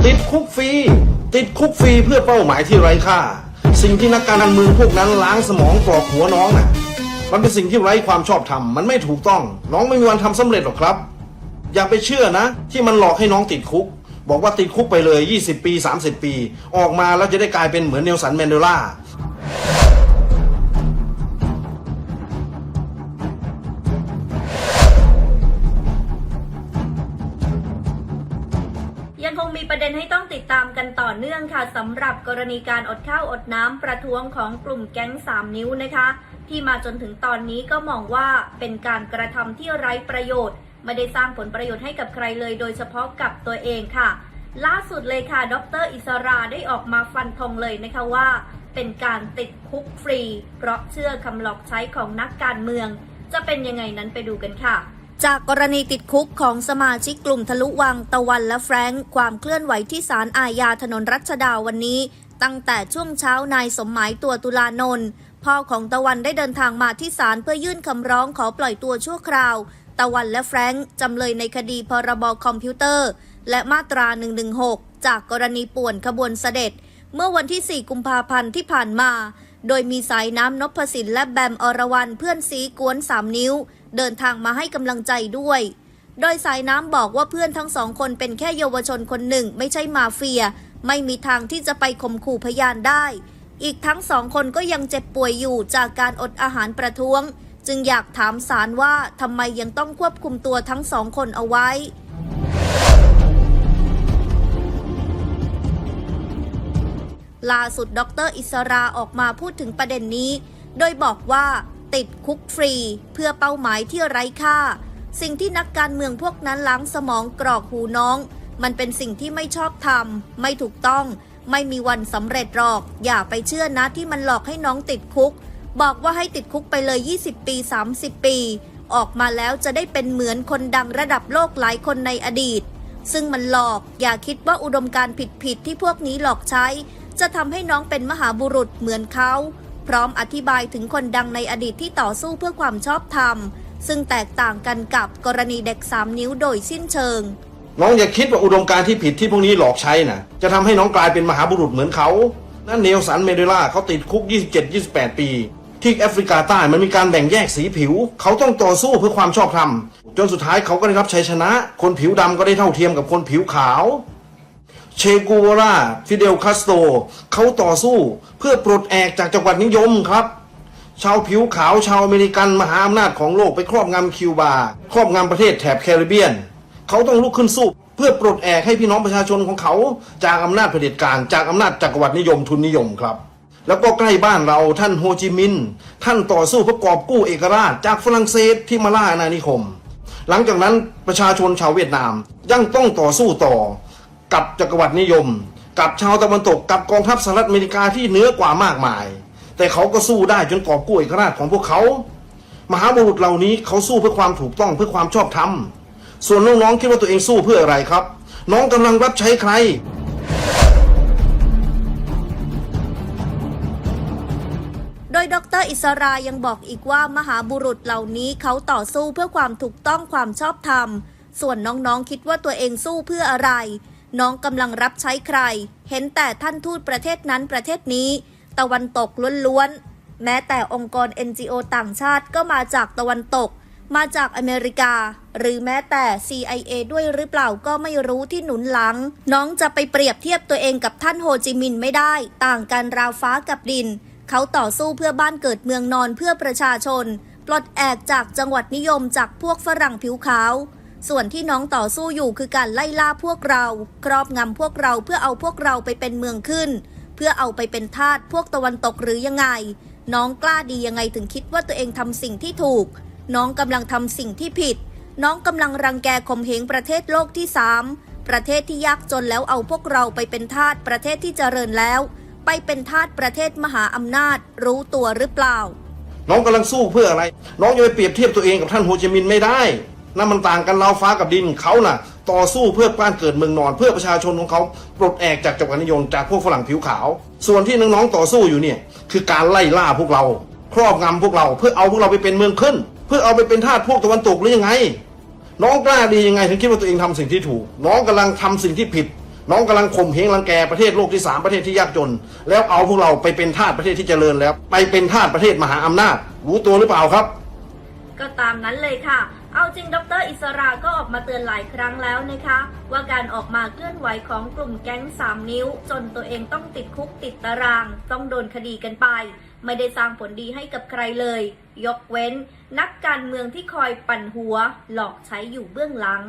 ติดคุกฟรีติดคุกฟรีเพื่อเป้าหมายที่ไร้ค่าสิ่งที่นักการเมืองพวกนั้นล้างสมองกรอกหัวน้องน่ะมันเป็นสิ่งที่ไร้ความชอบธรรมมันไม่ถูกต้องน้องไม่มีวันทำสำเร็จหรอกครับอย่าไปเชื่อนะที่มันหลอกให้น้องติดคุกบอกว่าติดคุกไปเลย20 ปี30 ปีออกมาแล้วจะได้กลายเป็นเหมือนเนลสันแมนเดลายังคงมีประเด็นให้ต้องติดตามกันต่อเนื่องค่ะสำหรับกรณีการอดข้าวอดน้ำประท้วงของกลุ่มแก๊ง3 นิ้วนะคะที่มาจนถึงตอนนี้ก็มองว่าเป็นการกระทำที่ไร้ประโยชน์ไม่ได้สร้างผลประโยชน์ให้กับใครเลยโดยเฉพาะกับตัวเองค่ะล่าสุดเลยค่ะดร.อิสราได้ออกมาฟันธงเลยนะคะว่าเป็นการติดคุกฟรีเพราะเชื่อคำหลอกใช้ของนักการเมืองจะเป็นยังไงนั้นไปดูกันค่ะจากกรณีติดคุกของสมาชิกกลุ่มทะลุวังตะวันและแฟรงค์ความเคลื่อนไหวที่ศาลอาญาถนนรัชดาวันนี้ตั้งแต่ช่วงเช้านายสมหมายตัวตุลานนท์พ่อของตะวันได้เดินทางมาที่ศาลเพื่อยื่นคำร้องขอปล่อยตัวชั่วคราวตะวันและแฟรงค์จำเลยในคดีพรบคอมพิวเตอร์และมาตรา116จากกรณีป่วนขบวนเสด็จเมื่อวันที่4 กุมภาพันธ์ที่ผ่านมาโดยมีสายน้ำนพสินและแบมอรวรรณเพื่อนซีกวน3 นิ้วเดินทางมาให้กำลังใจด้วยโดยสายน้ำบอกว่าเพื่อนทั้งสองคนเป็นแค่เยาวชนคนหนึ่งไม่ใช่มาเฟียไม่มีทางที่จะไปข่มขู่พยานได้อีกทั้ง2 คนก็ยังเจ็บป่วยอยู่จากการอดอาหารประท้วงจึงอยากถามศาลว่าทำไมยังต้องควบคุมตัวทั้ง2 คนเอาไว้ล่าสุดดร.อิสราออกมาพูดถึงประเด็นนี้โดยบอกว่าติดคุกฟรีเพื่อเป้าหมายที่ไร้ค่าสิ่งที่นักการเมืองพวกนั้นล้างสมองกรอกหูน้องมันเป็นสิ่งที่ไม่ชอบธรรมไม่ถูกต้องไม่มีวันสำเร็จหรอกอย่าไปเชื่อนะที่มันหลอกให้น้องติดคุกบอกว่าให้ติดคุกไปเลย20 ปี30 ปีออกมาแล้วจะได้เป็นเหมือนคนดังระดับโลกหลายคนในอดีตซึ่งมันหลอกอย่าคิดว่าอุดมการณ์ผิดที่พวกนี้หลอกใช้จะทำให้น้องเป็นมหาบุรุษเหมือนเขาพร้อมอธิบายถึงคนดังในอดีตที่ต่อสู้เพื่อความชอบธรรมซึ่งแตกต่างกันกับกรณีเด็ก3 นิ้วโดยสิ้นเชิงน้องอย่าคิดว่าอุดมการณ์ที่ผิดที่พวกนี้หลอกใช้นะจะทำให้น้องกลายเป็นมหาบุรุษเหมือนเขานั่นเนลสันเมเดลาเขาติดคุก27-28 ปีที่แอฟริกาใต้มันมีการแบ่งแยกสีผิวเขาต้องต่อสู้เพื่อความชอบธรรมจนสุดท้ายเขาก็ได้รับชัยชนะคนผิวดำก็ได้เท่าเทียมกับคนผิวขาวเชกูวาราฟิเดลคาสโตรเขาต่อสู้เพื่อปลดแอกจากจังหวัดนิยมครับชาวผิวขาวชาวอเมริกันมหาอำนาจของโลกไปครอบงำคิวบาครอบงำประเทศแถบแคริบเบียนเขาต้องลุกขึ้นสู้เพื่อปลดแอกให้พี่น้องประชาชนของเขาจากอำนาจเผด็จการจากอำนาจจักรวรรดินิยมทุนนิยมครับแล้วก็ใกล้บ้านเราท่านโฮจิมินห์ท่านต่อสู้เพื่อกอบกู้เอกราชจากฝรั่งเศสที่มาล่าอาณานิคมหลังจากนั้นประชาชนชาวเวียดนามยังต้องต่อสู้ต่อกับจักรวรรดินิยมกับชาวตะวันตกกับกองทัพสหรัฐอเมริกาที่เหนือกว่ามากมายแต่เขาก็สู้ได้จนกอบกู้เอกราชของพวกเขามหาบุรุษเหล่านี้เขาสู้เพื่อความถูกต้องเพื่อความชอบธรรมส่วนน้องๆคิดว่าตัวเองสู้เพื่ออะไรครับน้องกำลังรับใช้ใครโดยดร.อิสรายังบอกอีกว่ามหาบุรุษเหล่านี้เขาต่อสู้เพื่อความถูกต้องความชอบธรรมส่วนน้องๆคิดว่าตัวเองสู้เพื่ออะไรน้องกำลังรับใช้ใครเห็นแต่ท่านทูตประเทศนั้นประเทศนี้ตะวันตกล้วนๆแม้แต่องค์กร NGO ต่างชาติก็มาจากตะวันตกมาจากอเมริกาหรือแม้แต่ CIA ด้วยหรือเปล่าก็ไม่รู้ที่หนุนหลังน้องจะไปเปรียบเทียบตัวเองกับท่านโฮจิมินห์ไม่ได้ต่างกันราวฟ้ากับดินเขาต่อสู้เพื่อบ้านเกิดเมืองนอนเพื่อประชาชนปลดแอกจากจังหวัดนิยมจากพวกฝรั่งผิวขาวส่วนที่น้องต่อสู้อยู่คือการไล่ล่าพวกเราครอบงำพวกเราเพื่อเอาพวกเราไปเป็นเมืองขึ้นเพื่อเอาไปเป็นทาสพวกตะวันตกหรือยังไงน้องกล้าดียังไงถึงคิดว่าตัวเองทำสิ่งที่ถูกน้องกำลังทำสิ่งที่ผิดน้องกำลังรังแกข่มเหงประเทศโลกที่3ประเทศที่ยากจนแล้วเอาพวกเราไปเป็นทาสประเทศที่เจริญแล้วไปเป็นทาสประเทศมหาอำนาจรู้ตัวหรือเปล่าน้องกำลังสู้เพื่ออะไรน้องจะไปเปรียบเทียบตัวเองกับท่านโฮจิมินห์ไม่ได้นั่นมันต่างกันราวฟ้ากับดินเขาน่ะต่อสู้เพื่อบ้านเกิดเมืองนอนเพื่อประชาชนของเขาปลดแอกจากจักรวรรดินิยมจากพวกฝรั่งผิวขาวส่วนที่น้องๆต่อสู้อยู่เนี่ยคือการไล่ล่าพวกเราครอบงำพวกเราเพื่อเอาพวกเราไปเป็นเมืองขึ้นเพื่อเอาไปเป็นทาสพวกตะวันตกหรือยังไงน้องกล้าดียังไงถึงคิดว่าตัวเองทำสิ่งที่ถูกน้องกำลังทำสิ่งที่ผิด น้องกำลังข่มเหงรังแกประเทศโลกที่ 3ประเทศที่ยากจนแล้วเอาพวกเราไปเป็นทาสประเทศที่เจริญแล้วไปเป็นทาสประเทศมหาอำนาจรู้ตัวหรือเปล่าครับ ก็ตามนั้นเลยค่ะ เอาจริงดร.อิสราก็ออกมาเตือนหลายครั้งแล้วนะคะ ว่าการออกมาเคลื่อนไหวของกลุ่มแก๊ง3นิ้วจนตัวเองต้องติดคุกติดตารางต้องโดนคดีกันไปไม่ได้สร้างผลดีให้กับใครเลย ยกเว้นนักการเมืองที่คอยปั่นหัวหลอกใช้อยู่เบื้องหลัง